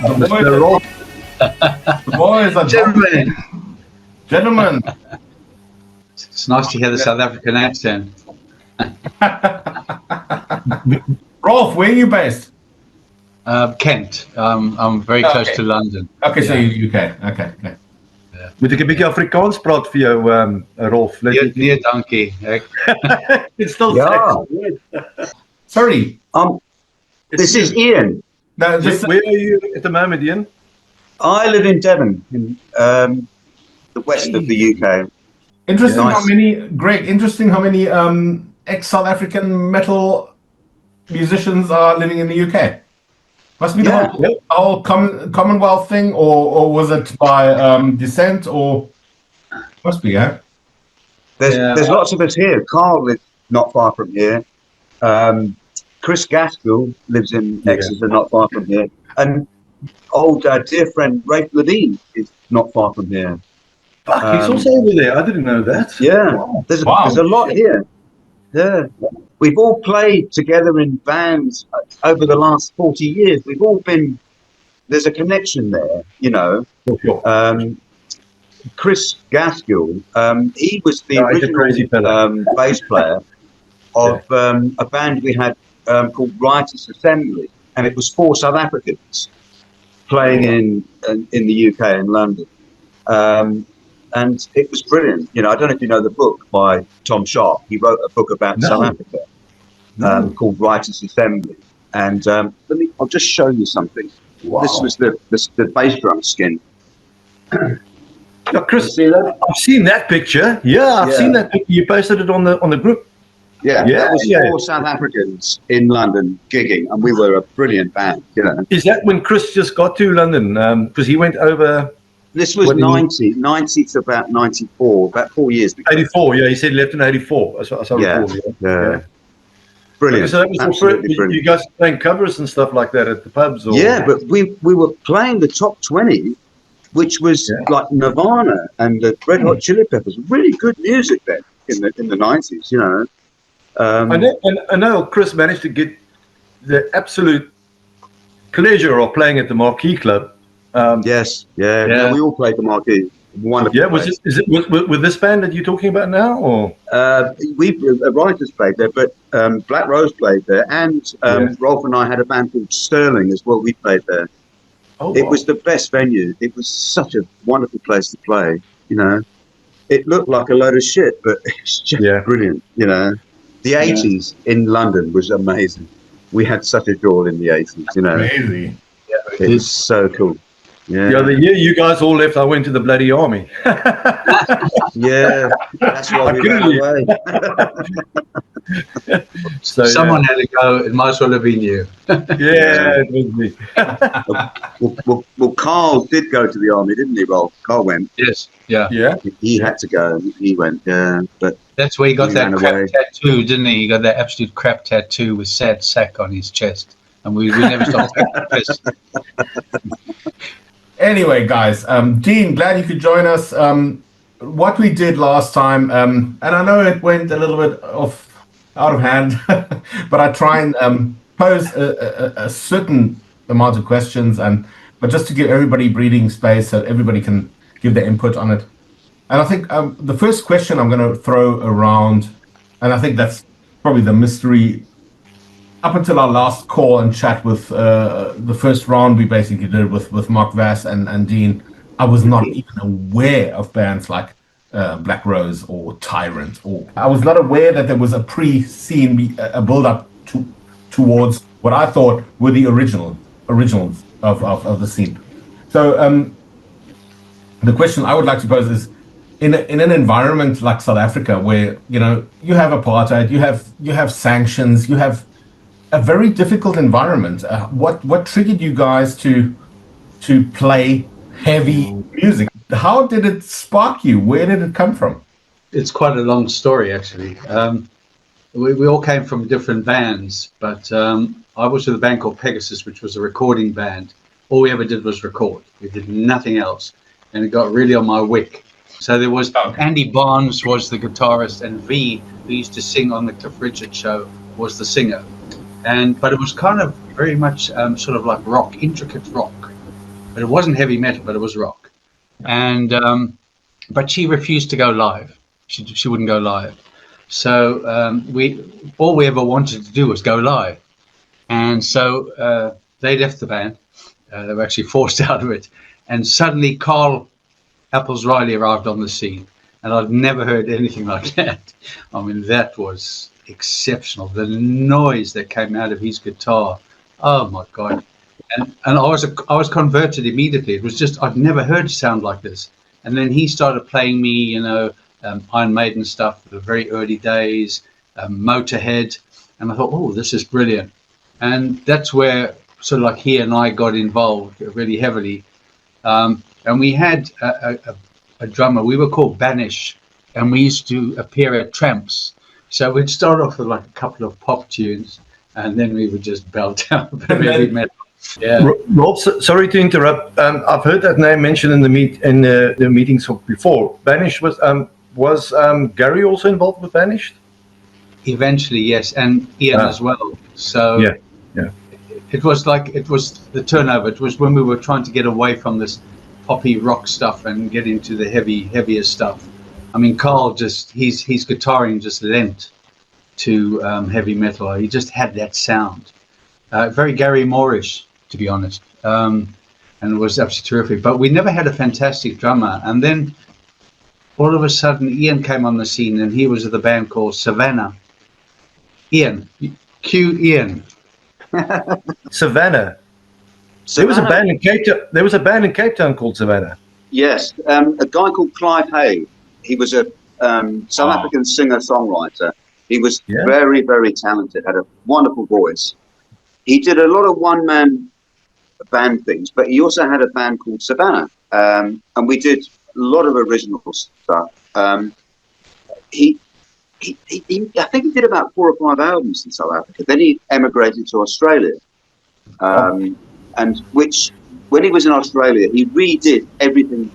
Mr. Rolf. The boys are gentlemen. It's nice to hear the South African accent. Rolf, where are you based? Kent. I'm very close to London. Okay, so you UK. Okay. Moet ek 'n bietjie Afrikaans praat vir jou, Rolf? Nee, dankie. It's still Sorry. This is Ian. No, where are you at the moment, Ian? I live in Devon, in the west of the UK. Interesting how many, Greg, ex-South African metal musicians are living in the UK. Must be the whole Commonwealth thing, or was it by descent, or must be, yeah? There's lots of us here. Carl lives not far from here. Chris Gaskell lives in Exeter, not far from here. And old dear friend Rafe Ledeen is not far from here. He's also over there. I didn't know that. Yeah, there's a lot here. Yeah, we've all played together in bands over the last 40 years. We've all been. There's a connection there, you know. For sure. Chris Gaskell, he was the original bass player of a band we had called Writers Assembly, and it was 4 South Africans playing in the UK in London. And it was brilliant. You know, I don't know if you know the book by Tom Sharp. He wrote a book about South Africa called Writers Assembly. And I'll just show you something. Wow. This was the bass drum skin. Chris, I've seen that picture. Yeah, I've seen that picture. You posted it on the group. Yeah, that was 4 South Africans in London gigging, and we were a brilliant band. You know, is that when Chris just got to London? Because he went over. This was 90 to about 94, about 4 years before. 84, yeah, he said he left in 84. As I recall. Yeah. Brilliant. So that was brilliant. You guys playing covers and stuff like that at the pubs? Or? Yeah, but we were playing the top 20, which was like Nirvana and the Red Hot Chili Peppers. Really good music then in the 90s, you know. I know Chris managed to get the absolute pleasure of playing at the Marquee Club. Yes, we all played the Marquee. Wonderful. Yeah, is it with this band that you're talking about now, or we Writers played there, but Black Rose played there, and Rolf and I had a band called Sterling as well. We played there. It was the best venue. It was such a wonderful place to play. You know, it looked like a load of shit, but it's just brilliant. You know, the 80s in London was amazing. We had such a joy in the 80s. You know, amazing. It was so cool. Yeah, the year you guys all left, I went to the bloody army. Yeah, that's why we ran away. So someone had to go. It might as well have been you. Yeah, it was me. Well, Carl did go to the army, didn't he, Rolf? Carl went. Yes. Yeah. He had to go. He went. Yeah, but that's where he got that crap tattoo, didn't he? He got that absolute crap tattoo with sad sack on his chest, and we never stopped taking piss. Anyway, guys, Dean, glad you could join us. What we did last time, and I know it went a little bit out of hand, but I try and pose a certain amount of questions, but just to give everybody breathing space so everybody can give their input on it. And I think the first question I'm going to throw around, and I think that's probably the mystery. Up until our last call and chat with the first round we basically did with Mark Vass and Dean, I was not even aware of bands like Black Rose or Tyrant, or I was not aware that there was a pre-scene, a build-up towards what I thought were the originals of the scene. So the question I would like to pose is, in an environment like South Africa, where you have apartheid, you have sanctions, you have a very difficult environment. What triggered you guys to play heavy music? How did it spark you? Where did it come from? It's quite a long story, actually. We all came from different bands, but I was with a band called Pegasus, which was a recording band. All we ever did was record. We did nothing else, and it got really on my wick. So there was Andy Barnes was the guitarist, and V, who used to sing on the Cliff Richard show, was the singer. But it was kind of very much sort of like rock, intricate rock. but it wasn't heavy metal, but it was rock. And but she refused to go live. She wouldn't go live. So all we ever wanted to do was go live. And so they left the band. They were actually forced out of it. And suddenly Carl Apples Riley arrived on the scene. And I'd never heard anything like that. I mean, that was exceptional. The noise that came out of his guitar. Oh, my God. And I was converted immediately. It was just, I'd never heard a sound like this. And then he started playing me, Iron Maiden stuff, the very early days, Motorhead. And I thought, oh, this is brilliant. And that's where sort of like he and I got involved really heavily. And we had a drummer. We were called Banish, and we used to appear at tramps. So we'd start off with like a couple of pop tunes, and then we would just belt out heavy metal. Yeah. Rolf, sorry to interrupt. I've heard that name mentioned in the meetings before. Banish was Gary also involved with Banish? Eventually, yes, and Ian as well. So yeah. It was the turnover. It was when we were trying to get away from this poppy rock stuff and get into the heavier stuff. I mean, Carl his guitaring just lent to heavy metal. He just had that sound. Very Gary Moore-ish, to be honest. And it was absolutely terrific. But we never had a fantastic drummer. And then all of a sudden, Ian came on the scene, and he was of the band called Savannah. Ian. Savannah. There was a band in Cape Town. There was a band in Cape Town called Savannah. Yes, a guy called Clive Hay. He was a South African singer-songwriter. He was very, very talented. Had a wonderful voice. He did a lot of one-man band things, but he also had a band called Savannah, and we did a lot of original stuff. I think he did about 4 or 5 albums in South Africa. Then he emigrated to Australia, and when he was in Australia, he redid everything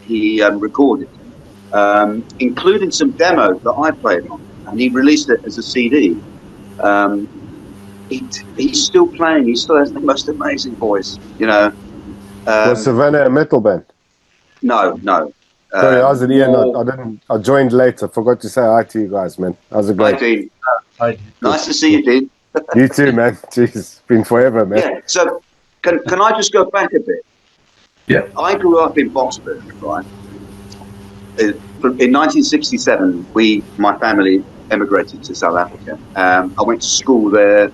he recorded, including some demos that I played on, and he released it as a CD. He's still playing. He still has the most amazing voice, Was Savannah a metal band? No. Sorry, how's it, Ian? I joined later. Forgot to say hi to you guys, man. How's it going? Hi, Dean. Nice to see you, Dean. You too, man. Jeez, it's been forever, man. Yeah. So, can I just go back a bit? Yeah. I grew up in Boxburg, right? In 1967, my family emigrated to South Africa. I went to school there.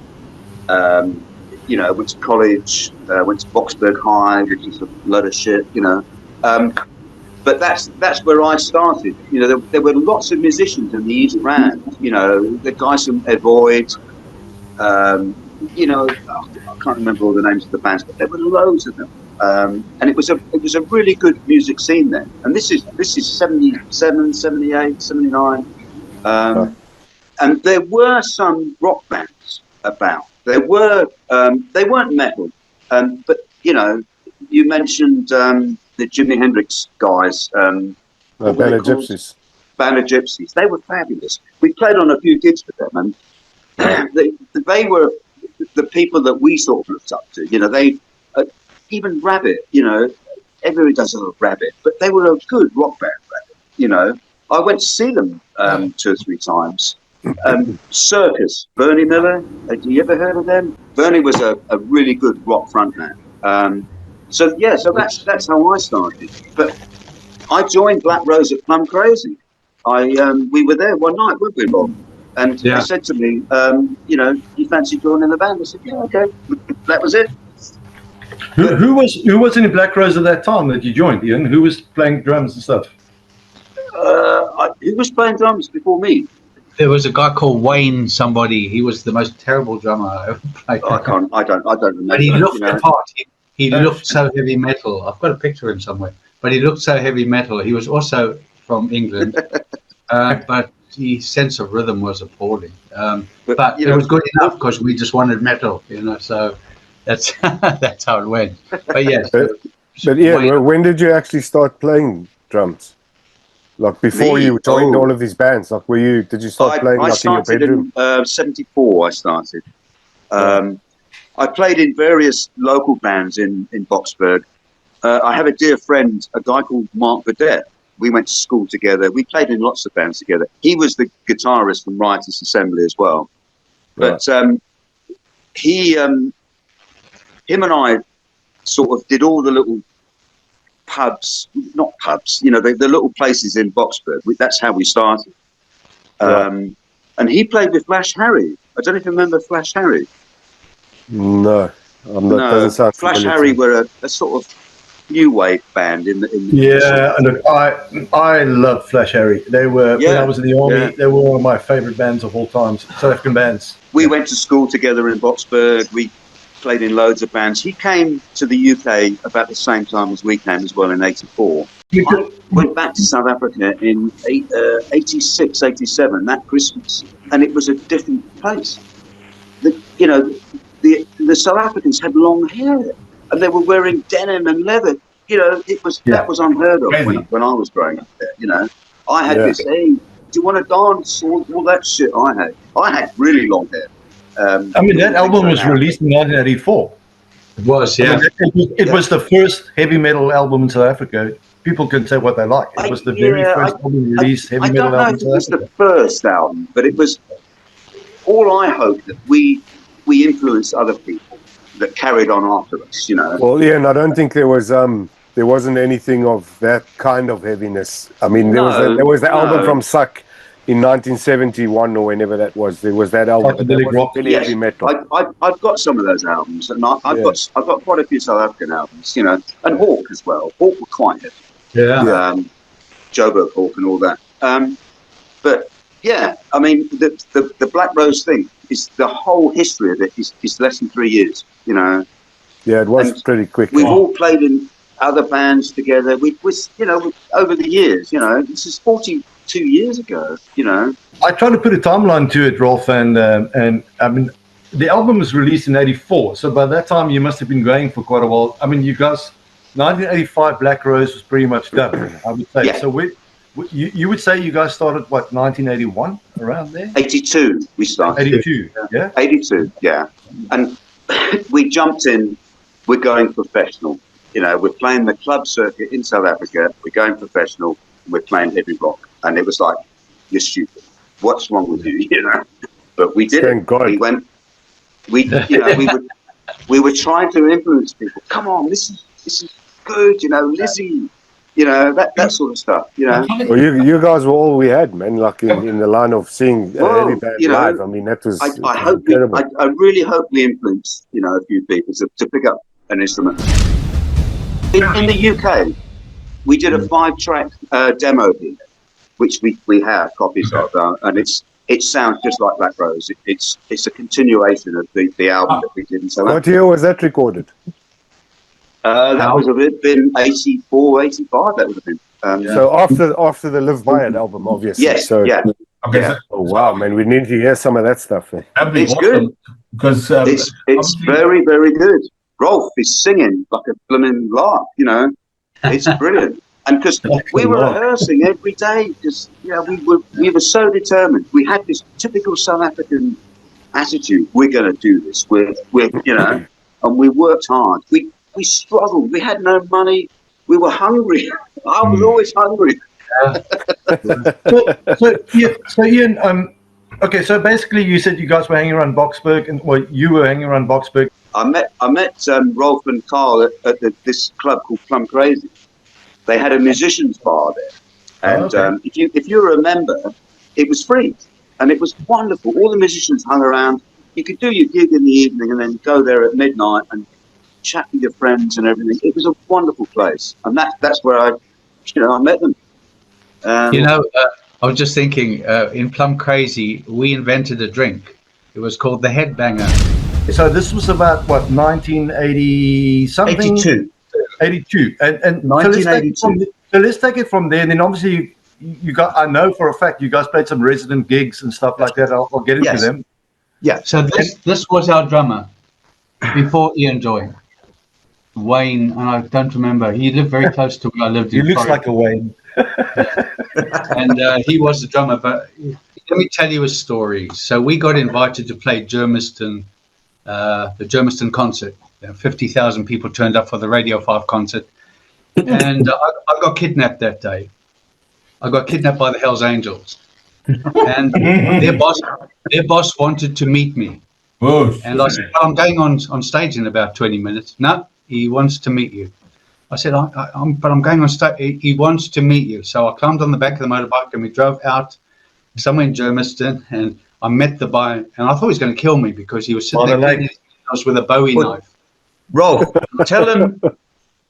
Went to college. Went to Boxburg High, which is a load of shit, But that's where I started. There were lots of musicians in the East around. The guys from Avoid. I can't remember all the names of the bands, but there were loads of them. And it was a really good music scene then. And this is 77, 78, 79. And there were some rock bands about. There were they weren't metal, but you mentioned the Jimi Hendrix guys. Band of Gypsies. Band of Gypsies. They were fabulous. We played on a few gigs with them, and they were the people that we sort of looked up to. They even Rabbit. Everybody does a Rabbit, but they were a good rock band. Rabbit. I went to see them 2 or 3 times. Circus, Bernie Miller. Have you ever heard of them? Bernie was a really good rock frontman. So that's how I started. But I joined Black Rose at Plum Crazy. We were there one night, weren't we, Rob? And they said to me, you fancy joining the band? I said, yeah, okay. That was it. Who was in Black Rose at that time that you joined, Ian? Who was playing drums and stuff? Who was playing drums before me? There was a guy called Wayne somebody. He was the most terrible drummer I ever played. I don't remember. But he looked the part. He looked so heavy metal. I've got a picture of him somewhere. But he looked so heavy metal. He was also from England. But his sense of rhythm was appalling. But it was good enough because we just wanted metal, so that's that's how it went. But yes. But Ian, when did you actually start playing drums? Like before you joined all of these bands, like did you start playing in your bedroom? In 74 I started. I played in various local bands in Boxburg. I have a dear friend, a guy called Mark Vedette. We went to school together. We played in lots of bands together. He was the guitarist from Riotous Assembly as well. But him and I sort of did all the little not pubs, the little places in Boxburg. That's how we started. And he played with Flash Harry. I don't know if you remember Flash Harry. No, doesn't sound Flash Harry were a sort of new wave band in the look, I love Flash Harry. They were when I was in the army. They were one of my favorite bands of all time, South African bands. We went to school together in Boxburg. We played in loads of bands. He came to the UK about the same time as we came as well in '84. I went back to South Africa in 86, 87, that Christmas, and it was a different place. The South Africans had long hair, and they were wearing denim and leather. That was unheard of when I was growing up there. I had this, hey, do you want to dance? All that shit I had really long hair. That album was released in 1984. It was, yeah. It was the first heavy metal album in South Africa. People can say what they like. It was the very first album released heavy metal album in South Africa. I don't know if it was the first album, but it was. All I hope that we influenced other people that carried on after us. Well, Ian, I don't think there wasn't anything of that kind of heaviness. I mean, there was the album from Suck in 1971 or whenever that was. There was that album. Really heavy metal. I've got some of those albums, and I've got quite a few South African albums, and Hawk as well. Hawk were quite heavy. Yeah. Joburg Hawk and all that. But yeah, I mean, the Black Rose thing is the whole history of it is less than 3 years. Yeah, it was pretty quick. We've all played in other bands together. We over the years. This is 42 years ago. I tried to put a timeline to it, Rolf, and I mean, the album was released in '84, so by that time you must have been going for quite a while. I mean, you guys, 1985, Black Rose was pretty much done, I would say. Yeah. So you would say you guys started, what, 1981, around there? 82, we started. 82, yeah? 82, yeah. And we jumped in, we're going professional. We're playing the club circuit in South Africa, we're going professional, we're playing heavy rock. And it was like, you're stupid. What's wrong with you, But we did it. God. We went, we were trying to influence people. Come on, this is good, Lizzie. That sort of stuff, Well, you guys were all we had, man, like in the line of seeing heavy band live. I mean, that was incredible. I really hope we influenced, a few people to pick up an instrument. In the UK, we did a 5-track demo here, which we have copies of, and it sounds just like Black Rose. It's a continuation of the album that we did in South Africa. What year was that recorded? That would have been 84, 85. That would have been. So after the Live By It album, obviously. Yes. So, yeah. Okay. Yeah. Oh wow, man, we need to hear some of that stuff. It's good because it's very, very good. Rolf is singing like a blooming lark. It's brilliant. And because we were rehearsing every day, because we were so determined. We had this typical South African attitude. We're going to do this. We're and we worked hard. We struggled. We had no money. We were hungry. I was always hungry. So Ian, okay. So basically, you said you guys were hanging around Boxburg, and you were hanging around Boxburg. I met Rolf and Carl at this club called Plum Crazy. They had a musicians bar there, and if you remember, it was free, and it was wonderful. All the musicians hung around. You could do your gig in the evening, and then go there at midnight and chat with your friends and everything. It was a wonderful place, and that's where I met them. I was just thinking, in Plum Crazy, we invented a drink. It was called the Headbanger. So this was about, what, 1980 something? 82. And 1982. So let's take it from there. And then obviously you got, I know for a fact, you guys played some resident gigs and stuff like that. I'll get into them. Yeah. So this was our drummer before Ian joined. Wayne, and I don't remember. He lived very close to where I lived. He looks like a Wayne. And he was the drummer. But let me tell you a story. So we got invited to play Germiston, the Germiston concert. 50,000 people turned up for the Radio 5 concert. and I got kidnapped that day. I got kidnapped by the Hells Angels, and their boss wanted to meet me. And I said, I'm going on stage in about 20 minutes. No, he wants to meet you. I said, I'm going on stage. He wants to meet you. So I climbed on the back of the motorbike and we drove out somewhere in Germiston, and I met the guy, and I thought he was going to kill me because he was sitting there with a Bowie knife. Rolf, tell them,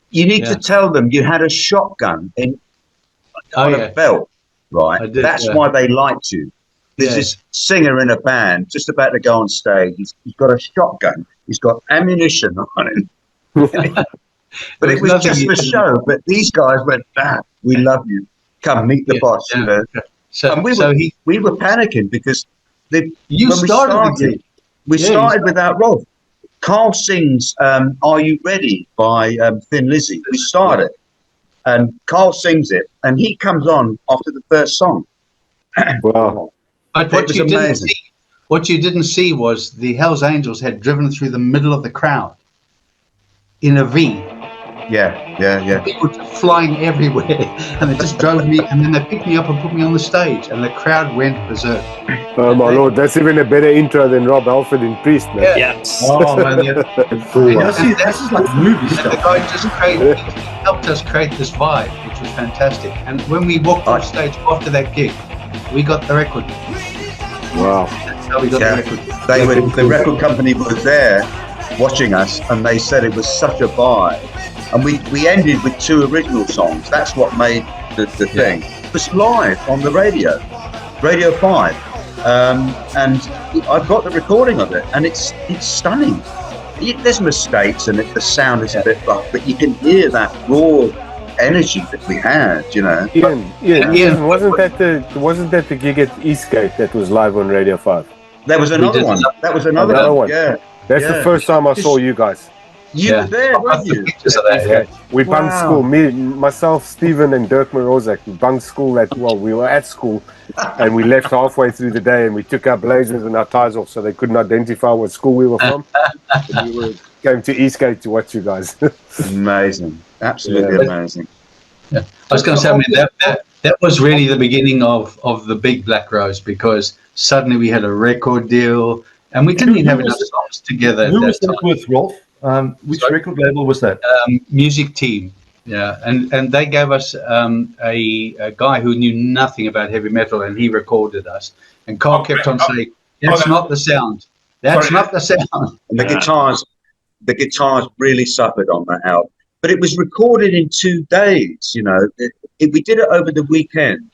you need to tell them you had a shotgun on a belt, right? That's why they liked you. There's this singer in a band just about to go on stage. He's got a shotgun. He's got ammunition on him. But it was just for show. But these guys went, we love you. Come meet the boss. You know? And we were panicking because we started without Rolf. Carl sings "Are You Ready" by Thin Lizzy. We started, and Carl sings it, and he comes on after the first song. Wow! But what you didn't see was the Hells Angels had driven through the middle of the crowd in a V. Yeah. People were flying everywhere, and they just drove me, and then they picked me up and put me on the stage, and the crowd went berserk. Oh my lord, that's even a better intro than Rob Halford in Priest, man. Yes. Oh man, this is like movie stuff. The guy just helped us create this vibe, which was fantastic. And when we walked off stage after that gig, we got the record. Wow. That's how we got the record. The record company was there watching us, and they said it was such a vibe. And we ended with 2 original songs. That's what made the thing. It was live on the Radio 5. And I've got the recording of it, and it's stunning. There's mistakes, and the sound is a bit rough, but you can hear that raw energy that we had, you know. Ian, wasn't that the gig at Eastgate that was live on Radio 5? There was another one. That was another one. Yeah. That's the first time I saw you guys. You were there, weren't you? We bunked school. Myself, Stephen, and Dirk Morozak. We bunked school we were at school, and we left halfway through the day, and we took our blazers and our ties off so they couldn't identify what school we were from. And we came to Eastgate to watch you guys. Amazing, absolutely amazing. Yeah, I was going to say, that was really the beginning of the big Black Rose, because suddenly we had a record deal, and we didn't even have enough songs together. Who was that with, Rolf? Which record label was that? Music Team. Yeah, and they gave us a guy who knew nothing about heavy metal, and he recorded us. And Carl kept on saying, "That's not the sound. That's not the sound." And the guitars really suffered on that album. But it was recorded in 2 days. You know, we did it over the weekend.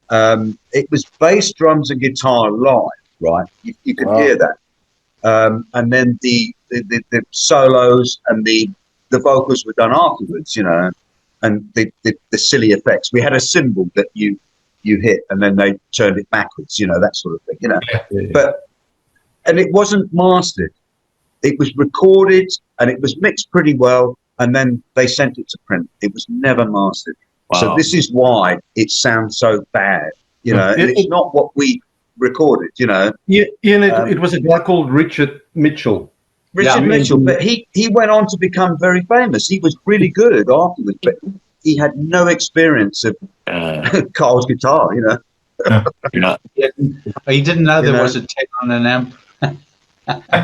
It was bass, drums, and guitar live. Right, you could hear that. And then the solos and the vocals were done afterwards, you know, and the silly effects. We had a cymbal that you hit, and then they turned it backwards, you know, that sort of thing, you know. And it wasn't mastered. It was recorded and it was mixed pretty well, and then they sent it to print. It was never mastered. Wow. So this is why it sounds so bad, you know. And it's not what we recorded, you know. It was a guy called Richard Mitchell. Mitchell, but he went on to become very famous. He was really good afterwards, but he had no experience of Carl's guitar, you know. He didn't know there was a 10 on an amp. I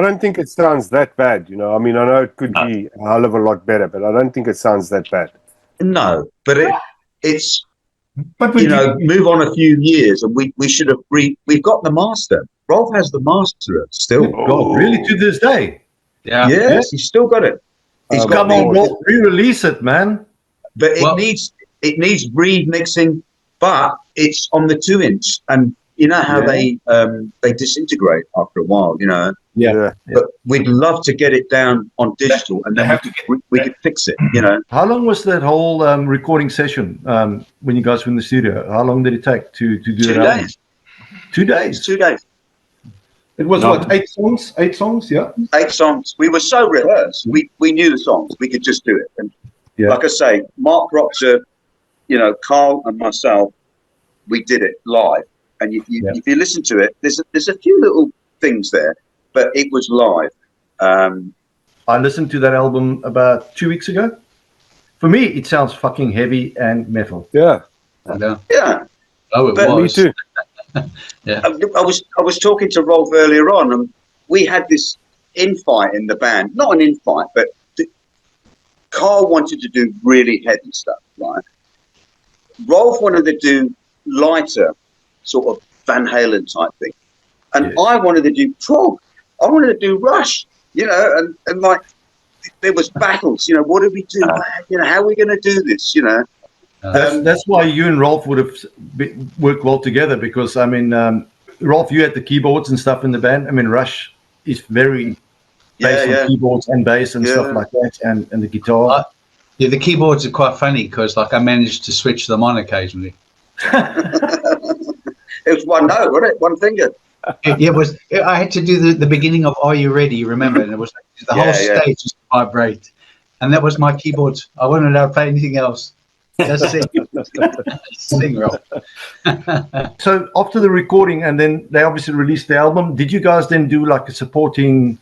don't think it sounds that bad, you know. I mean, I know it could be a hell of a lot better, but I don't think it sounds that bad. No, but it's. But we move on a few years, and we should have. We've got the master. Rolf has the master still. God, really, to this day? Yeah. Yes, he's still got it. He's got come on, Rolf, re-release it, man. But it needs remixing, but it's on the 2-inch, and you know how they disintegrate after a while, you know. Yeah. But we'd love to get it down on digital, and then we could fix it, you know. How long was that whole recording session when you guys were in the studio? How long did it take to do it? 2 days. 2 days? 2 days. It was what, 8 songs? 8 songs, yeah? 8 songs. We were so rehearsed. We knew the songs. We could just do it. And like I say, Mark Roxer, you know, Carl and myself, we did it live. And if you listen to it, there's a few little things there, but it was live. I listened to that album about 2 weeks ago. For me, it sounds fucking heavy and metal. Yeah. Yeah. Oh, it But- was. Me too. I was talking to Rolf earlier on, and we had this infight in the band. Not an infight, but Carl wanted to do really heavy stuff, right? Rolf wanted to do lighter, sort of Van Halen type thing. And I wanted to do prog. I wanted to do Rush, you know, and like there was battles, you know, what do we do? You know, how are we going to do this, you know? That's why you and Rolf would have worked well together, because, I mean, Rolf, you had the keyboards and stuff in the band. I mean, Rush is very based on keyboards and bass and stuff like that, and the guitar. Yeah, the keyboards are quite funny because, like, I managed to switch them on occasionally. It was one note, wasn't it? One finger. It was. I had to do the beginning of "Are You Ready?" Remember, and it was like the whole stage just vibrate, and that was my keyboards. I wasn't allowed to play anything else. Just sing, sing, Rob. So after the recording, and then they obviously released the album. Did you guys then do like a supporting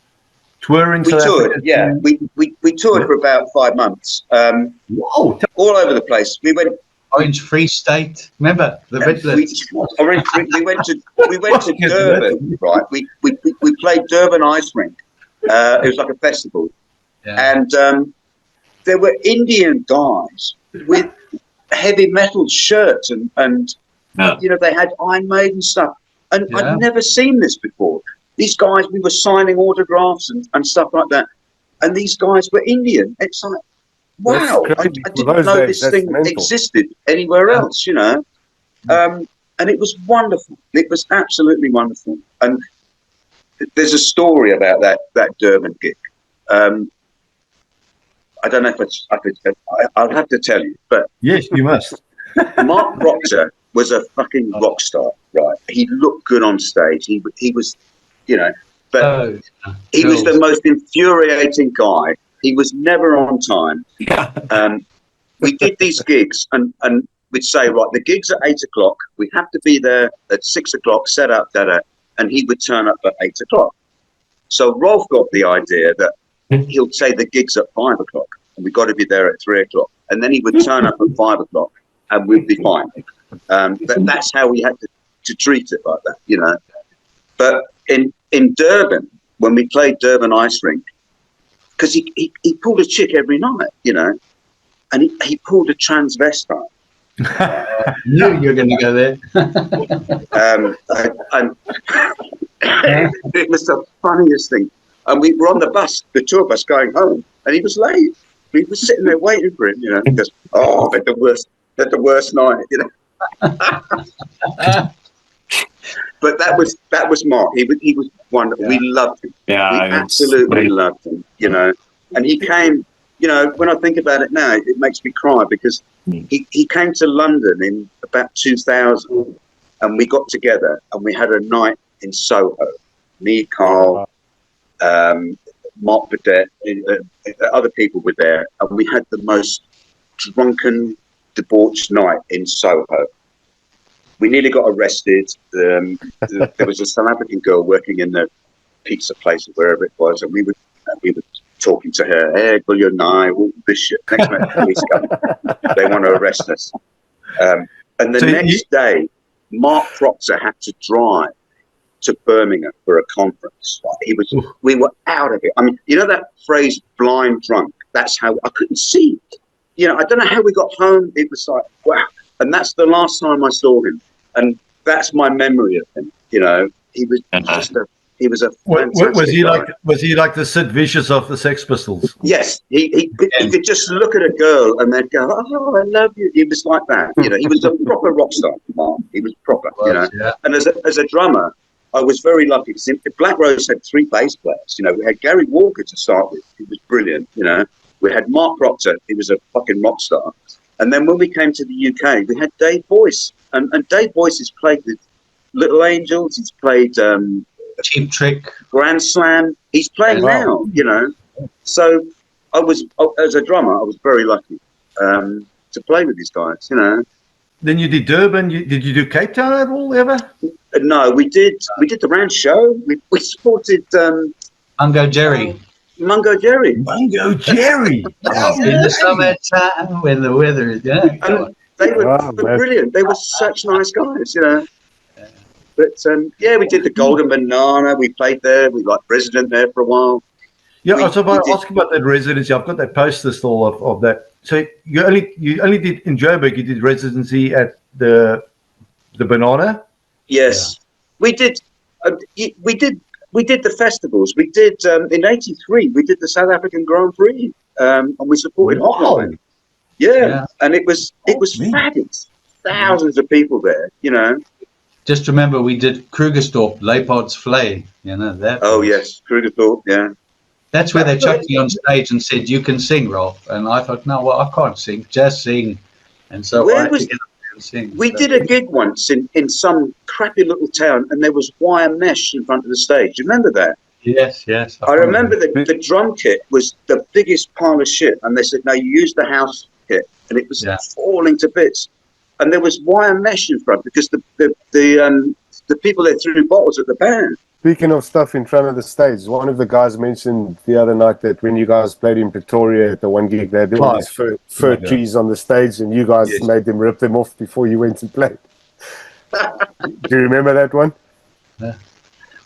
tour in South toured, Africa? yeah. We toured for about 5 months. Whoa! All over the place. We went. Orange Free State. Remember the Red Blitz? We went to Durban, right? We played Durban Ice Rink. It was like a festival, and there were Indian guys with heavy metal shirts, and you know, they had Iron Maiden stuff, and I'd never seen this before. These guys, we were signing autographs and stuff like that, and these guys were Indian. It's like, wow, I didn't know this thing existed anywhere else, you know. And it was wonderful. It was absolutely wonderful. And there's a story about that Durban gig. I don't know if I'll have to tell you, but yes, you must. Mark Proctor was a fucking rock star, right? He looked good on stage. He was, you know, but he was the most infuriating guy. He was never on time. We did these gigs, and we'd say, right, the gig's at 8 o'clock. We have to be there at 6 o'clock, set up, and he would turn up at 8 o'clock. So Rolf got the idea that he'll say the gig's at 5 o'clock, and we've got to be there at 3 o'clock. And then he would turn up at 5 o'clock, and we'd be fine. But that's how we had to treat it like that, you know. But in Durban, when we played Durban Ice Rink, because he pulled a chick every night, you know, and he pulled a transvestite. Knew you were going to go there. It was the funniest thing. And we were on the bus, the tour bus going home, and he was late. We were sitting there waiting for him, you know. He goes, "Oh, but the worst night," you know. But that was Mark. He was wonderful. We loved him. Yeah, we absolutely loved him. You know, and he came. You know, when I think about it now, it makes me cry because he came to London in about 2000, and we got together and we had a night in Soho. Me, Carl, Mark Burdett, other people were there, and we had the most drunken, debauched night in Soho. We nearly got arrested. There was a South African girl working in the pizza place or wherever it was, and we were talking to her. Hey, will you know all this shit? Next minute, the police come. They want to arrest us. And the next day, Mark Proctor had to drive to Birmingham for a conference. We were out of it. I mean, you know that phrase, blind drunk? That's how I couldn't see it. You know, I don't know how we got home. It was like, wow. And that's the last time I saw him. And that's my memory of him. You know, he was just he was a fantastic guy. Was he like the Sid Vicious of the Sex Pistols? Yes, he could just look at a girl and they'd go, "Oh, I love you." He was like that. You know, he was a proper rock star, Mark. He was proper, you know. Yeah. And as a drummer, I was very lucky because Black Rose had 3 bass players. You know, we had Gary Walker to start with. He was brilliant, you know. We had Mark Proctor. He was a fucking rock star. And then when we came to the UK, we had Dave Boyce. And Dave Boyce has played with Little Angels. He's played Cheap Trick, Grand Slam. He's playing now, you know. So as a drummer, I was very lucky to play with these guys, you know. Then you did Durban. Did you do Cape Town at all ever? No, we did the round show. We supported Ungo Jerry. Mungo Jerry. Mungo Jerry. In the summertime when the weather is They were brilliant. They were such nice guys, you know. But we did the Golden Banana. We played there. We like resident there for a while. Yeah, I was about to ask about that residency. I've got that poster still of that. So you only did in Joburg. You did residency at the Banana. Yes, we did. We did the festivals. We did in '83. We did the South African Grand Prix, and we supported Hotline. Yeah, and it was fabulous. Thousands of people there, you know. Just remember, we did Krugersdorp, Leopold's Flay. You know that. Oh yes, Krugersdorp. Yeah. That's where they chucked me on stage and said, "You can sing, Rolf." And I thought, "No, well, I can't sing. Just sing." And so I had to get up there and sing. We did a gig once in some crappy little town, and there was wire mesh in front of the stage. You remember that? Yes. I remember the drum kit was the biggest pile of shit, and they said, "No, you use the house kit," and it was falling to bits. And there was wire mesh in front because the people that threw bottles at the band. Speaking of stuff in front of the stage, one of the guys mentioned the other night that when you guys played in Pretoria at the one gig, they had all these fir trees on the stage, and you guys made them rip them off before you went and played. Do you remember that one?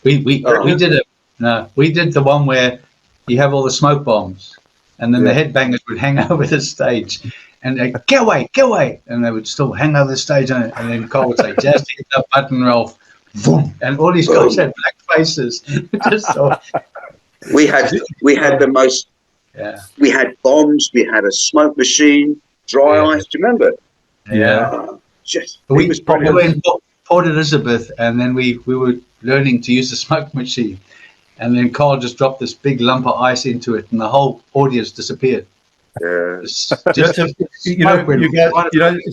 We did it. No, we did the one where you have all the smoke bombs, and then the headbangers would hang over the stage, and they get away, and they would still hang over the stage, and then Carl would say, "Just hit the button, Rolf." Boom. And all these guys had black faces. We had the most. Yeah. We had bombs. We had a smoke machine, dry ice. Do you remember? Yeah. We were in Port Elizabeth, and then we were learning to use the smoke machine, and then Carl just dropped this big lump of ice into it, and the whole audience disappeared. Yeah. It's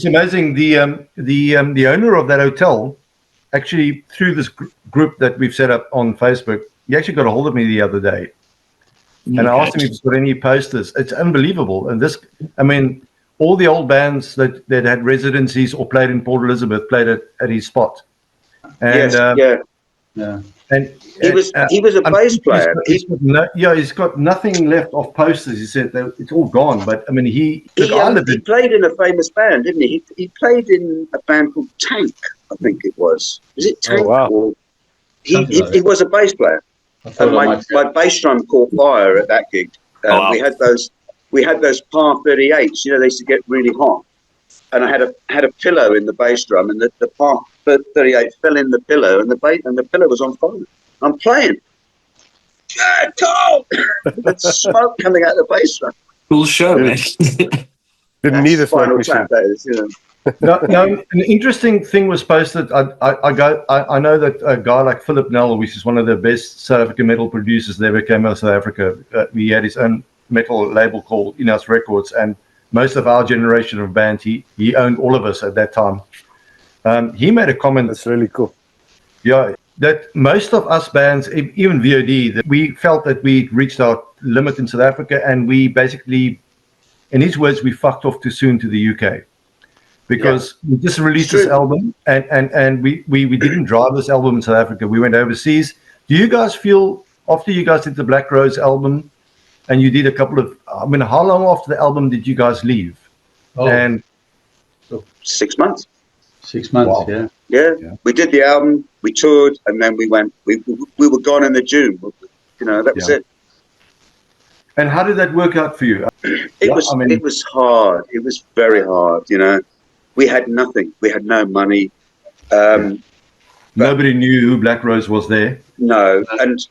amazing. The owner of that hotel. Actually, through this group that we've set up on Facebook, he actually got a hold of me the other day. And I asked him if he's got any posters. It's unbelievable. And all the old bands that had residencies or played in Port Elizabeth played at his spot. And, And he was a bass player. He's got nothing left of posters. He said it's all gone. But I mean, he played in a famous band, didn't he? He played in a band called Tank, I think it was. Was it Tank? Oh, wow. He was a bass player. And my bass drum caught fire at that gig. We had those par 38s. You know, they used to get really hot. And I had a pillow in the bass drum, and the par 38 fell in the pillow, and the pillow was on fire. I'm playing. Carl! There's smoke coming out of the bass drum. Cool show, man. Didn't need a smoke machine. No, an interesting thing was posted. I know that a guy like Philip Nell, which is one of the best South African metal producers that ever came out of South Africa, he had his own metal label called Inas Records, and most of our generation of bands, he owned all of us at that time. He made a comment. That's really cool. Yeah, that most of us bands, even VOD, that we felt that we reached our limit in South Africa, and we basically, in his words, we fucked off too soon to the UK. Because we just released this album, and we didn't drive this album in South Africa. We went overseas. Do you guys feel, after you guys did the Black Rose album, and you did a couple of, how long after the album did you guys leave? And 6 months. 6 months, wow. Yeah. We did the album, we toured, and then we went. We were gone in the June. You know, that was it. And how did that work out for you? It was hard. It was very hard. You know, we had nothing. We had no money. Nobody knew who Black Rose was there. No, and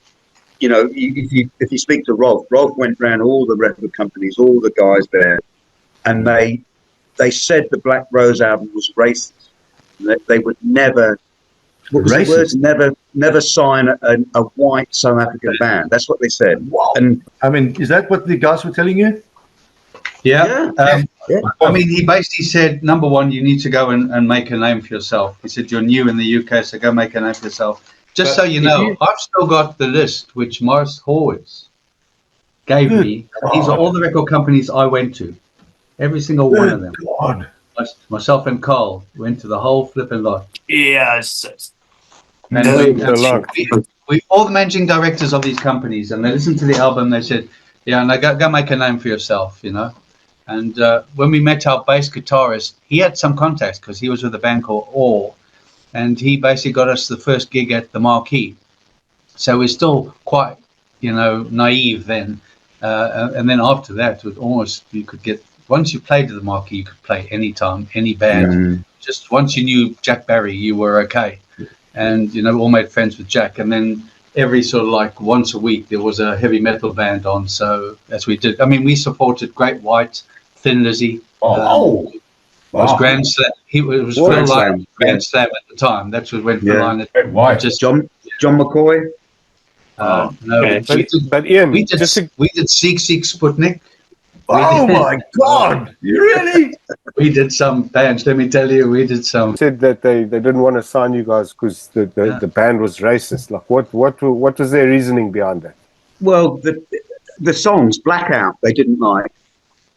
you know, if you speak to Rolf went around all the record companies, all the guys there, and they said the Black Rose album was racist. They would never. What was racist? The words? Never sign a white South African band. That's what they said. Wow. And is that what the guys were telling you? Yeah. He basically said, number one, you need to go and make a name for yourself. He said, you're new in the UK, so go make a name for yourself. Just so you know, I've still got the list which Morris Horwitz gave me. These are all the record companies I went to. Every single one of them. God. Myself and Carl went to the whole flipping lot. Yes. And we all the managing directors of these companies, and they listened to the album. They said, Yeah, and go make a name for yourself, you know. And when we met our bass guitarist, he had some contacts because he was with a band called Orr, and he basically got us the first gig at the Marquee. So we're still quite, you know, naive then. And then after that, it was almost, you could get, once you played to the Marquee, you could play anytime, any band. Just once you knew Jack Barry, you were okay. And, you know, all made friends with Jack. And then every sort of like once a week, there was a heavy metal band on. So as we did, I mean, we supported Great White, Thin Lizzy. It was Grand Slam. It was Grand Slam at the time. That's when Phil Lynott. Great White. John McCoy. No, okay. But Ian, we did Seek Sputnik. Oh my God! You really? We did some bands. Let me tell you, we did some. said that they didn't want to sign you guys because the band was racist. Like, what was their reasoning behind that? Well, the songs Blackout they didn't like.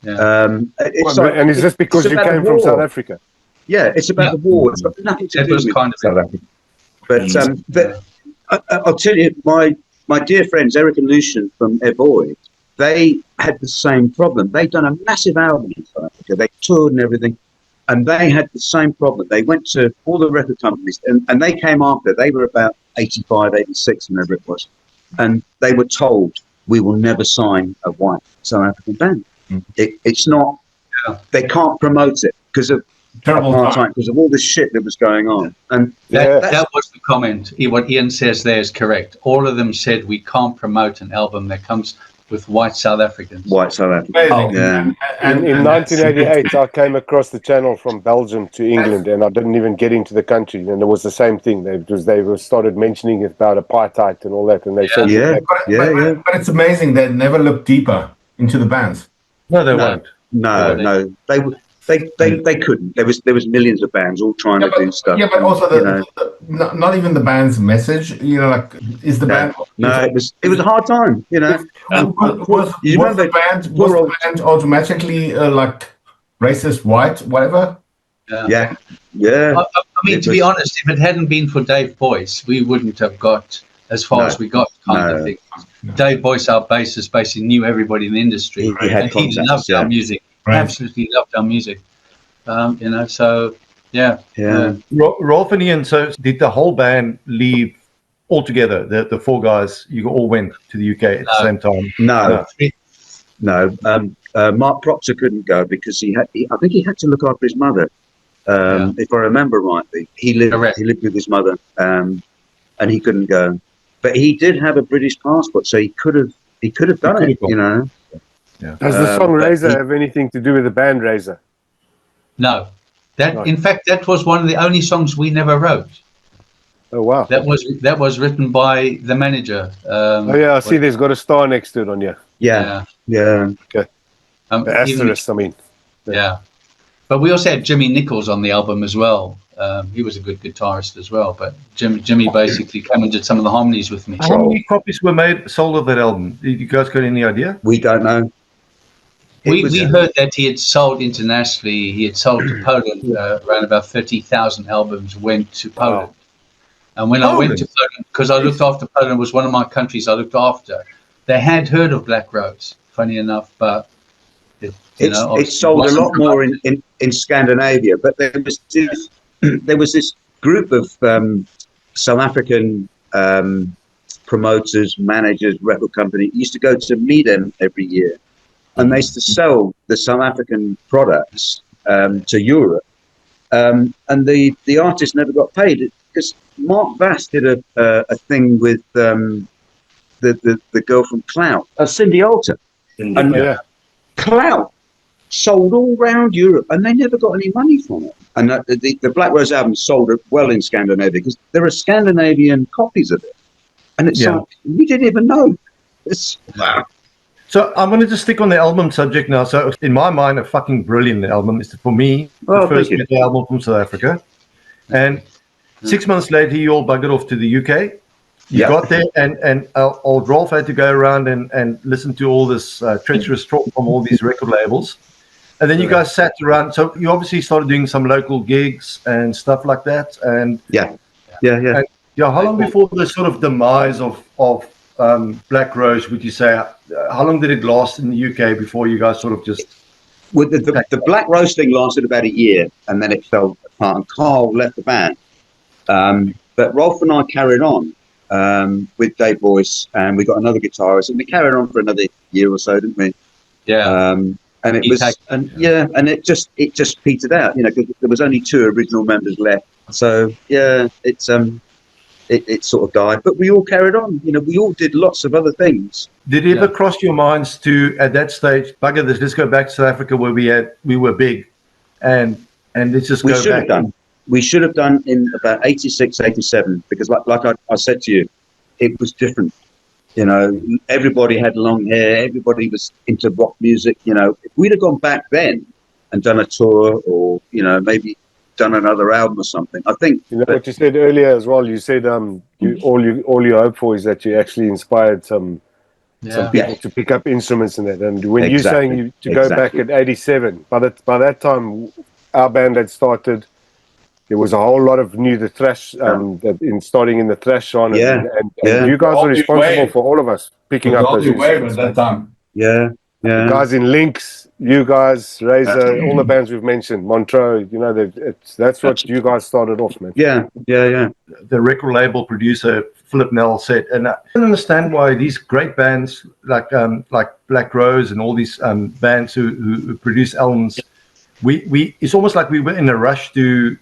Yeah. And is this because you came from South Africa? Yeah, it's about the war. It's got nothing to do with South Africa. But I'll tell you, my dear friends Eric and Lucian from Eboy, they had the same problem. They'd done a massive album in South Africa. They toured and everything, and they had the same problem. They went to all the record companies, and they came after. They were about 85, 86, whenever it was, and they were told, we will never sign a white South African band. It's not. They can't promote it because of apartheid, because of all this shit that was going on. And that was the comment. What Ian says there is correct. All of them said we can't promote an album that comes with white South Africans. White South Africans. And in 1988, I came across the channel from Belgium to England, and I didn't even get into the country. And it was the same thing. They started mentioning about apartheid and all that, and they said, But it's amazing they never looked deeper into the bands. No, they won't. No. They couldn't. There was millions of bands all trying to do stuff. Yeah, but also not even the band's message. You know, like is the band? No, it was a hard time. You know, was the band automatically like racist, white, whatever? Yeah. I mean, to be honest, if it hadn't been for Dave Boyce, we wouldn't have got as far as we got. Kind of thing. Dave Boyce, our bassist, basically knew everybody in the industry, and he loved our music. Right. Absolutely loved our music. You know, so Rolf and Ian, so did the whole band leave altogether? The four guys, you all went to the UK at the same time? No. Mark Proctor couldn't go because I think he had to look after his mother. If I remember rightly, he lived with his mother, and he couldn't go. But he did have a British passport, so he could have done it. You know. Yeah. Does the song Razor have anything to do with the band Razor? No. In fact, that was one of the only songs we never wrote. Oh wow! That was written by the manager. I see. There's got a star next to it on you. Yeah. Okay. The asterisk. Yeah. But we also had Jimmy Nichols on the album as well. He was a good guitarist as well. But Jimmy basically came and did some of the harmonies with me. How many copies were sold of that album? Did you guys got any idea? We don't know. We heard that he had sold internationally. He had sold to Poland. Around about 30,000 albums went to Poland. Wow. And when I went to Poland, because I looked after Poland, was one of my countries I looked after. They had heard of Black Rose, funny enough, but it sold a lot more in Scandinavia. But there was this group of South African promoters, managers, record company used to go to meet them every year. And they used to sell the South African products to Europe, and the artists never got paid because Mark Vass did a thing with the girl from Clout, Cindy Alter, and Clout sold all around Europe, and they never got any money from it. And the Black Rose album sold well in Scandinavia because there are Scandinavian copies of it, and it's like we didn't even know. Wow. So I'm going to just stick on the album subject now. So in my mind, a fucking brilliant album. It's for me the first metal album from South Africa. And 6 months later, you all buggered off to the UK. You got there, and old Rolf had to go around and listen to all this treacherous talk from all these record labels. And then you guys sat around. So you obviously started doing some local gigs and stuff like that. And yeah. And, how long before the sort of demise of Black Rose would you say? How long did it last in the UK before you guys sort of just? Well, the Black Rose thing lasted about a year, and then it fell apart. And Carl left the band, but Rolf and I carried on with Dave Boyce, and we got another guitarist, and we carried on for another year or so, didn't we? Yeah. And it was, and it just petered out, because there was only 2 original members left. So it sort of died, but we all carried on. We all did lots of other things. Did it ever cross your minds to, at that stage, bugger this, let's go back to South Africa where we were big, and let's just go back? We should have done in about 86, 87, because like I said to you, it was different. Everybody had long hair. Everybody was into rock music. If we'd have gone back then and done a tour, or maybe done another album or something, I think. What you said earlier as well. You said all you hope for is that you actually inspired some people to pick up instruments and that. And when you're saying go back at 87, by that time our band had started. There was a whole lot of the thrash, starting in the thrash genre, and you guys were responsible for all of us picking up those instruments at that time. Yeah. The guys in Lynx, you guys, Razor, all the bands we've mentioned, Montreux. That's what you guys started off, man. Yeah. The record label producer Philip Nell said, and I don't understand why these great bands like Black Rose and all these bands who produce albums, it's almost like we were in a rush to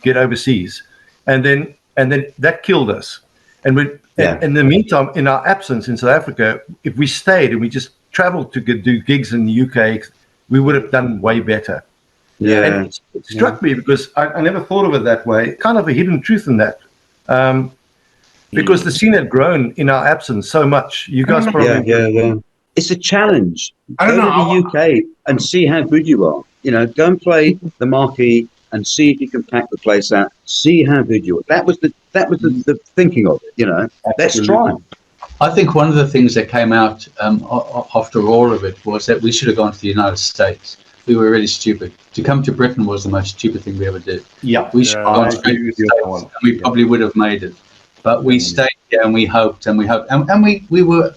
get overseas, and then that killed us. And in the meantime, in our absence in South Africa, if we stayed and we just traveled to do gigs in the UK, we would have done way better. Yeah. And it struck me because I never thought of it that way. Kind of a hidden truth in that, because the scene had grown in our absence so much. You guys probably It's a challenge. I don't know. Go to the UK and see how good you are. Go and play the Marquee and see if you can pack the place out. See how good you are. That was the thinking of it. Let's try. I think one of the things that came out after all of it was that we should have gone to the United States. We were really stupid. To come to Britain was the most stupid thing we ever did. Yeah, we should have gone straight to the States, and we probably would have made it. But we stayed there, and we hoped, and we were.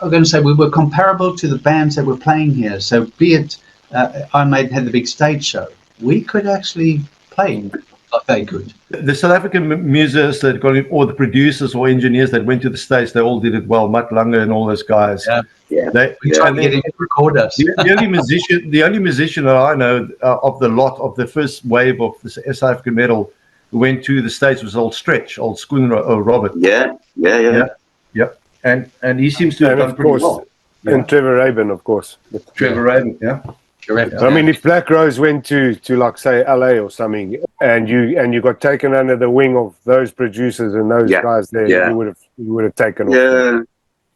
I'm going to say we were comparable to the bands that were playing here. So be it, Iron Maiden had the big stage show. We could actually play like they could. The South African musicians that got in, or the producers or engineers that went to the States, they all did it well. Mutt Lange and all those guys. We tried to get him to record us. The only musician that I know of the lot of the first wave of the South African metal who went to the States was old Schooner Robert. Yeah. And he seems to have done pretty well. And Trevor Rabin, of course. Trevor Rabin, yeah. Correct. I mean, if Black Rose went to like say LA or something, and you got taken under the wing of those producers and those guys there, you would have taken off.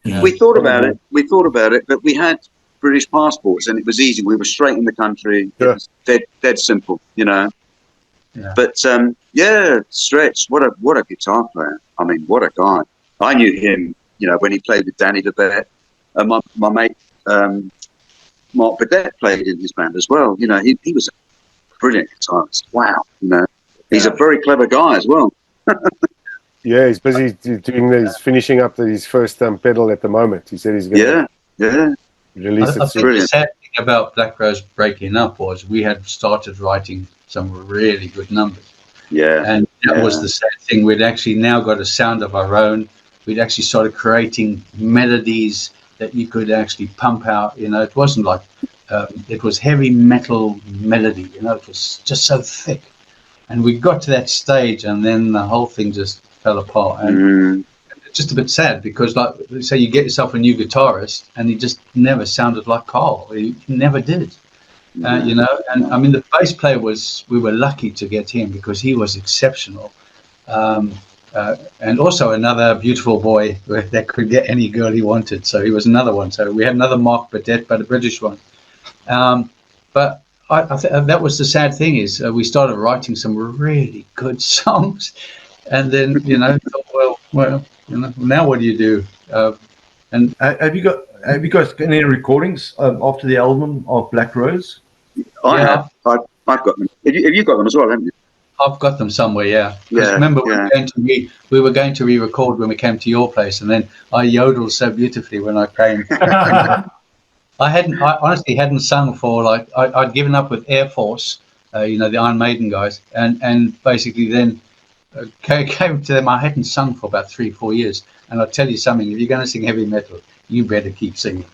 Yeah. We thought about it, but we had British passports, and it was easy. We were straight in the country. It was dead simple, Yeah. But Stretch, what a guitar player. I mean, what a guy. I knew him, when he played with Danny DeBette. My mate. Mark Burdett played in his band as well. He was a brilliant guitarist. Wow. He's a very clever guy as well. He's busy he's finishing up his first pedal at the moment. He said he's going to release it I soon. think the sad thing about Black Rose breaking up was we had started writing some really good numbers. Yeah. And that was the sad thing. We'd actually now got a sound of our own. We'd actually started creating melodies that you could actually pump out. It wasn't like it was heavy metal melody. It was just so thick, and we got to that stage, and then the whole thing just fell apart. And it's just a bit sad because, like, say you get yourself a new guitarist, and he just never sounded like Carl. He never did. And I mean, the bass player we were lucky to get him because he was exceptional. And also another beautiful boy that could get any girl he wanted. So he was another one. So we had another Mark Burdett, but a British one. But I think that was the sad thing is we started writing some really good songs, and then thought, well, now what do you do? And have you guys got any recordings after the album of Black Rose? I have. I've got them. Have you got them as well, haven't you? I've got them somewhere, yeah. 'Cause Yeah, remember, yeah. we were going to re-record when we came to your place, and then I yodeled so beautifully when I came. I honestly hadn't sung for like I'd given up with Air Force, you know, the Iron Maiden guys, and basically then came to them. I hadn't sung for about 3-4 years, and I'll tell you something: if you're going to sing heavy metal, you better keep singing,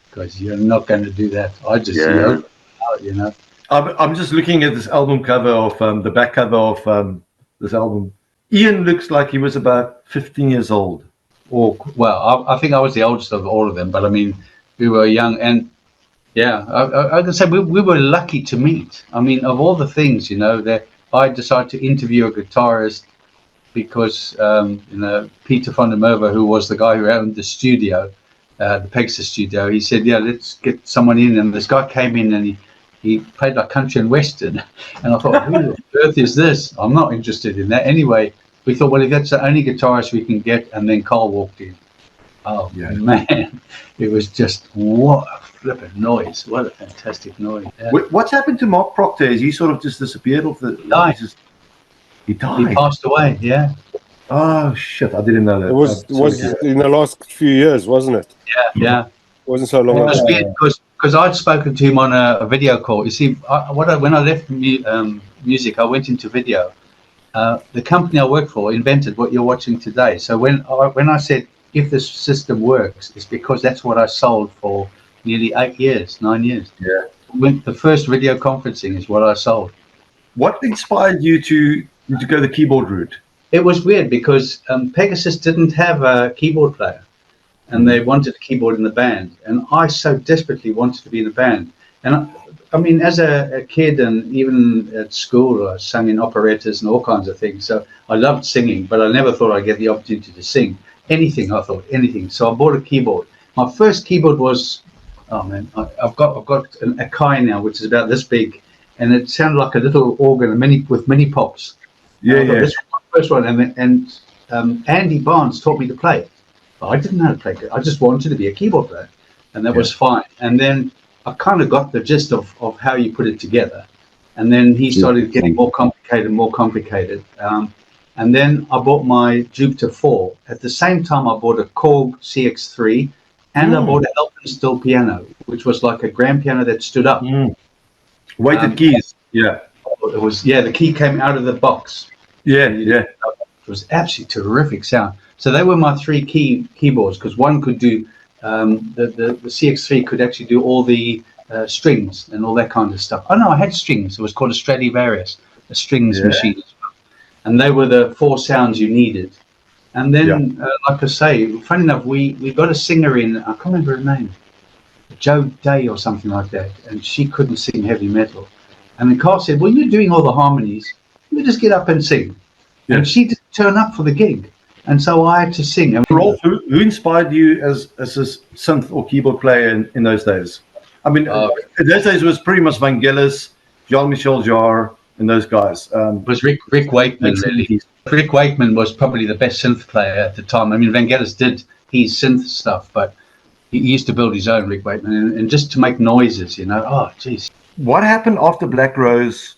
because you're not going to do that. I just yodeled out, you know. I'm just looking at this album cover of the back cover of this album. Ian looks like he was about 15 years old. Or well, I think I was the oldest of all of them, but I mean, we were young, and yeah, I can say we were lucky to meet. I mean, of all the things, you know, that I decided to interview a guitarist because you know, Peter van der Merwe, who was the guy who owned the studio, the Pegasus studio, he said, yeah, let's get someone in, and this guy came in and he played like country and western, and I thought, who on earth is this? I'm not interested in that. Anyway, we thought, well, if that's the only guitarist we can get, and then Carl walked in. Oh, yeah. Man, it was just, what a flipping noise. What a fantastic noise. Yeah. What's happened to Mark Proctor? Is he sort of just disappeared off the... He died. He passed away, yeah. Oh, shit, I didn't know that. It was in the last few years, wasn't it? Yeah. It wasn't so long ago. It was weird because I'd spoken to him on a video call. You see, when I left music, I went into video. The company I work for invented what you're watching today. So when I said, if this system works, it's because that's what I sold for nearly 9 years. Yeah. When the first video conferencing is what I sold. What inspired you to go the keyboard route? It was weird because Pegasus didn't have a keyboard player, and they wanted a keyboard in the band, and I so desperately wanted to be in the band. And I mean, as a kid and even at school, I sang in operettas and all kinds of things. So I loved singing, but I never thought I'd get the opportunity to sing anything. I thought anything. So I bought a keyboard. My first keyboard was, oh man, I've got a Kai now, which is about this big, and it sounded like a little organ, with mini pops. Yeah. This was my first one, and Andy Barnes taught me to play it. But I didn't know how to play it. I just wanted to be a keyboard player, and that was fine. And then I kind of got the gist of how you put it together. And then he started getting more complicated. And then I bought my Jupiter 4. At the same time, I bought a Korg CX3, and I bought an Alpenstill piano, which was like a grand piano that stood up. Weighted keys. Yeah. It was, the key came out of the box. Yeah. It was absolutely terrific sound. So they were my 3 keyboards, because one could do, the CX3 could actually do all the strings and all that kind of stuff. Oh no, I had strings. It was called a Stradivarius, a strings machine. And they were the 4 sounds you needed. And then, like I say, funny enough, we got a singer in, I can't remember her name, Jo Day or something like that, and she couldn't sing heavy metal. And then Carl said, well, you're doing all the harmonies, you just get up and sing. Yeah. And she didn't turn up for the gig. And so I had to sing. And Rolf, who inspired you as a synth or keyboard player in those days? I mean, in those days it was pretty much Vangelis, Jean-Michel Jarre, and those guys. It was Rick Wakeman, really. Rick Wakeman was probably the best synth player at the time. I mean, Vangelis did his synth stuff, but he used to build his own, Rick Wakeman, and just to make noises, you know. Oh, geez. What happened after Black Rose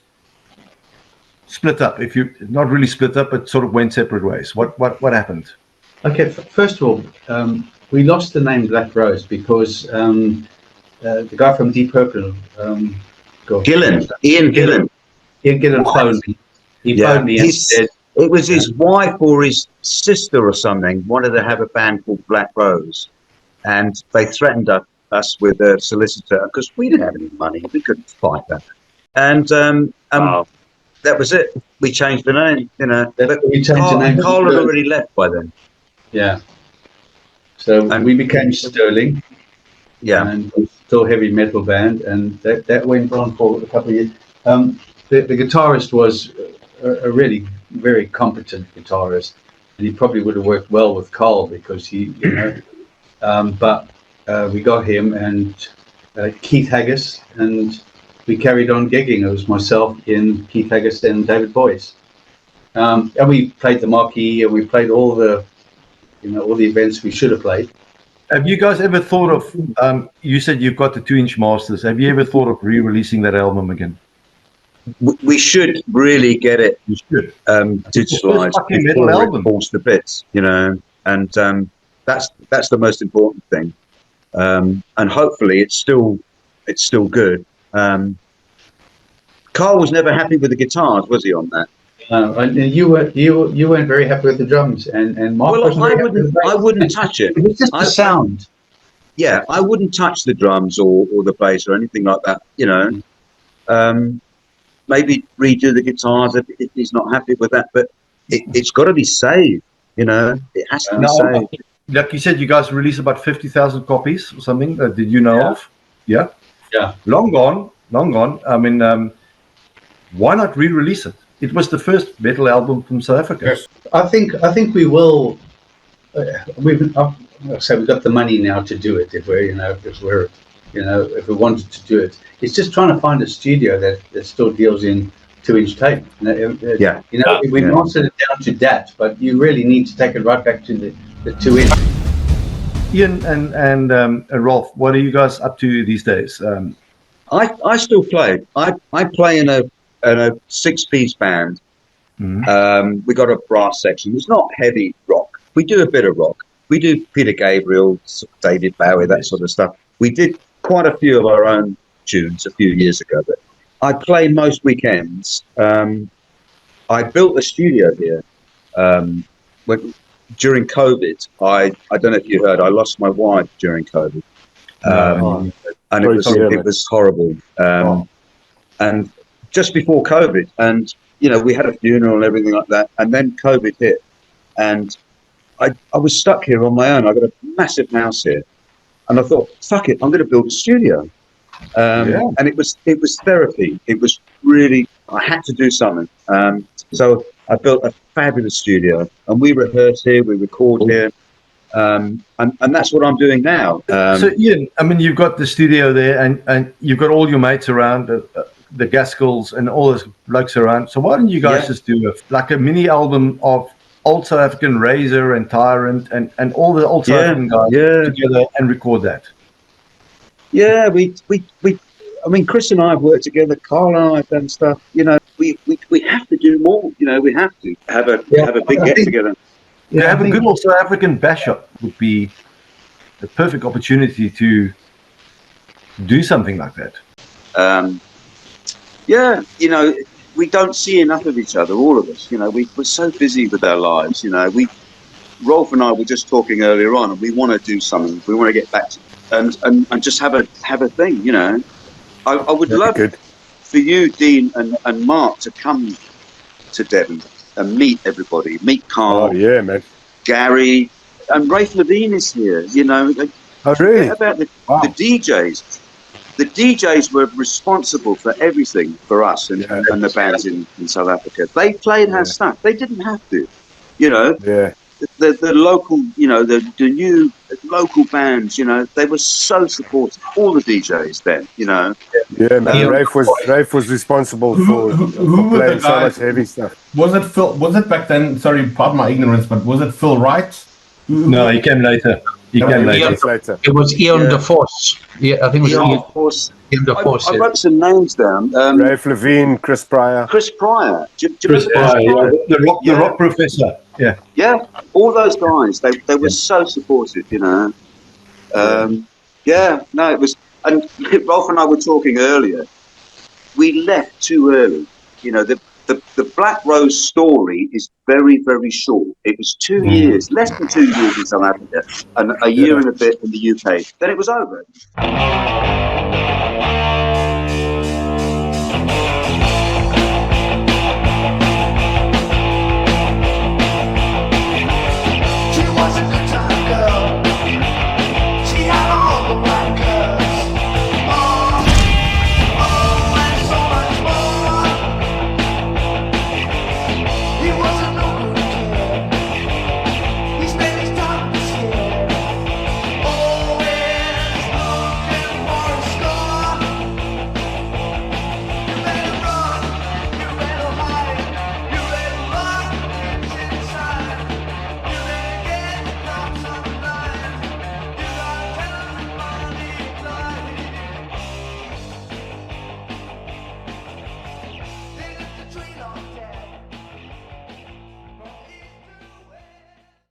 split up? If you not really split up, but sort of went separate ways. What happened? Okay, first of all, we lost the name Black Rose because the guy from Deep Purple, Ian Gillan. Ian Gillan phoned me. He phoned me and said, it was his wife or his sister or something wanted to have a band called Black Rose, and they threatened us with a solicitor because we didn't have any money. We couldn't fight that. And that was it. We changed the name, you know. We changed the name. Carl had already left by then. Yeah. So we became Sterling. Yeah. And still heavy metal band, and that went on for a couple of years. The guitarist was a really very competent guitarist, and he probably would have worked well with Carl because he, you know. But we got him and Keith Haggis, and we carried on gigging. It was myself, Ian, Keith Haggis, and David Boyce. And we played the Marquee, and we played all the events we should have played. Have you guys ever thought of, you said you've got the 2-inch masters. Have you ever thought of re-releasing that album again? we should really get it digitalized fucking metal before album. it falls to bits, you know, and that's the most important thing. And hopefully it's still good. Carl was never happy with the guitars, was he, on that? And you weren't very happy with the drums, and Mark Well, wasn't very happy with the bass. I wouldn't touch it. It was just the sound. Yeah, I wouldn't touch the drums or the bass or anything like that. You know, maybe redo the guitars if he's not happy with that. But it's got to be saved. You know, it has to be saved. Like you said, you guys released about 50,000 copies or something. Did you know of? Yeah. Yeah. Long gone. I mean, why not re-release it? It was the first metal album from South Africa. Yes. I think we will. We've got the money now to do it. If we wanted to do it, it's just trying to find a studio that still deals in 2-inch tape. Yeah. You know, we mastered it down to that, but you really need to take it right back to the 2-inch. Ian and Rolf, what are you guys up to these days? I still play. I play in a 6-piece band. Mm-hmm. We got a brass section. It's not heavy rock. We do a bit of rock. We do Peter Gabriel, David Bowie, that sort of stuff. We did quite a few of our own tunes a few years ago, but I play most weekends. I built a studio here during COVID. I don't know if you heard, I lost my wife during COVID. And it was horrible. And just before COVID, and you know, we had a funeral and everything like that, and then COVID hit, and I was stuck here on my own. I got a massive house here, and I thought, fuck it, I'm going to build a studio. And it was therapy. It was really, I had to do something. So I built a fabulous studio, and we rehearse here, we record here. And that's what I'm doing now. So Ian, I mean, you've got the studio there, and you've got all your mates around, the Gaskells and all those blokes around. So why don't you guys just do a mini album of old South African Razor and Tyrant and all the old South African guys together and record that? Yeah, we I mean, Chris and I have worked together. Carl and I have done stuff. You know, we have to do more. You know, we have to have a big get together. Yeah, have a good old South African bash up would be the perfect opportunity to do something like that. You know, we don't see enough of each other, all of us. You know, we're so busy with our lives. You know, Rolf and I were just talking earlier on, and we want to do something. We want to get back to and just have a thing. You know, I would love for you, Dean and Mark, to come to Devon and meet everybody, meet Carl. Oh yeah, man. Gary and Rafe Levine is here. You know, really? About the DJs. The DJs were responsible for everything for us and the bands in South Africa. They played our stuff. They didn't have to. You know. Yeah. The local, you know, the new local bands, you know, they were so supportive. All the DJs then, you know. Yeah, man. Rafe was responsible for playing so much heavy stuff. Was it Phil? Was it back then? Sorry, pardon my ignorance, but was it Phil Wright? No, he came later. It was Ian de Vos. Yeah, I think it was Ian de Vos. I wrote some names down. Rafe Levine, Chris Pryor. Chris Pryor. Chris Pryor, the rock professor. Yeah. Yeah, all those guys. They were so supportive, you know. It was. And Rolf and I were talking earlier. We left too early. You know, the Black Rose story is very, very short. It was 2 years, less than 2 years in South Africa, and a year and a bit in the UK. Then it was over.